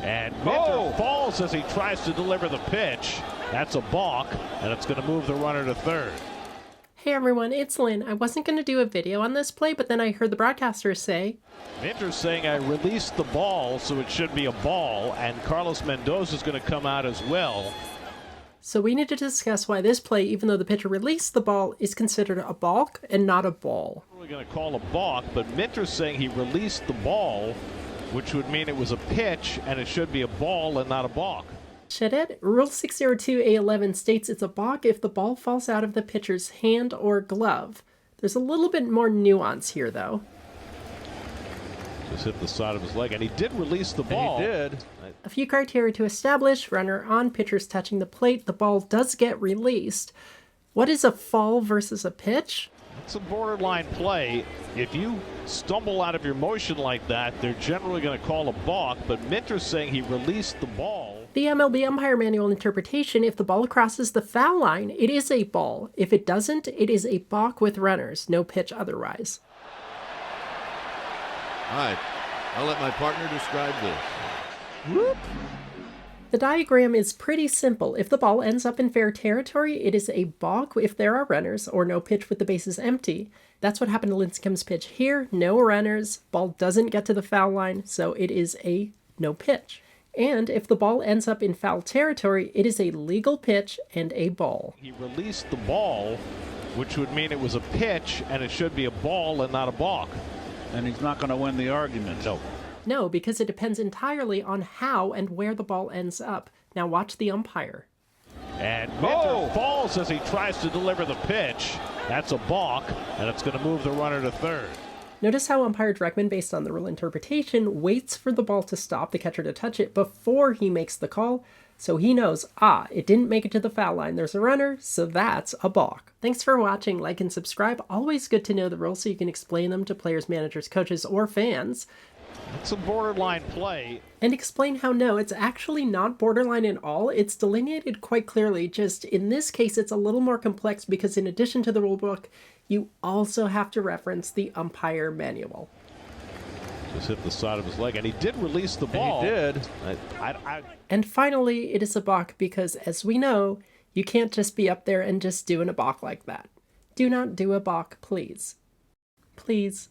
And Minter falls as he tries to deliver the pitch. That's a balk, and it's going to move the runner to third. Hey everyone, it's Lynn. I wasn't going to do a video on this play, but then I heard the broadcaster say, Minter's saying I released the ball, so it should be a ball, and Carlos Mendoza's going to come out as well. So we need to discuss why this play, even though the pitcher released the ball, is considered a balk and not a ball. We're going to call a balk, but Minter's saying he released the ball, which would mean it was a pitch, and it should be a ball and not a balk. Should it? Rule 602A11 states it's a balk if the ball falls out of the pitcher's hand or glove. There's a little bit more nuance here, though. Just hit the side of his leg, and he did release the ball. And he did. A few criteria to establish: runner on, pitcher's touching the plate, the ball does get released. What is a fall versus a pitch? It's a borderline play. If you stumble out of your motion like that, they're generally going to call a balk, but Minter's saying he released the ball. The MLB umpire manual interpretation: if the ball crosses the foul line, it is a ball. If it doesn't, it is a balk with runners, no pitch otherwise. All right, I'll let my partner describe this. Whoop. The diagram is pretty simple. If the ball ends up in fair territory, it is a balk if there are runners, or no pitch with the bases empty. That's what happened to Lincecum's pitch here. No runners, ball doesn't get to the foul line, so it is a no pitch. And if the ball ends up in foul territory, it is a legal pitch and a ball. He released the ball, which would mean it was a pitch, and it should be a ball and not a balk. And he's not going to win the argument. No, because it depends entirely on how and where the ball ends up. Now watch the umpire. And Minter falls as he tries to deliver the pitch. That's a balk, and it's going to move the runner to third. Notice how umpire Dreckman, based on the rule interpretation, waits for the ball to stop, the catcher to touch it, before he makes the call. So he knows, it didn't make it to the foul line. There's a runner, so that's a balk. Thanks for watching. Like and subscribe. Always good to know the rules so you can explain them to players, managers, coaches, or fans. It's a borderline play. And explain how no, it's actually not borderline at all. It's delineated quite clearly, just in this case it's a little more complex because in addition to the rule book, you also have to reference the umpire manual. Just hit the side of his leg, and he did release the ball. And he did. And finally, it is a balk because, as we know, you can't just be up there and just doing a balk like that. Do not do a balk, please. Please.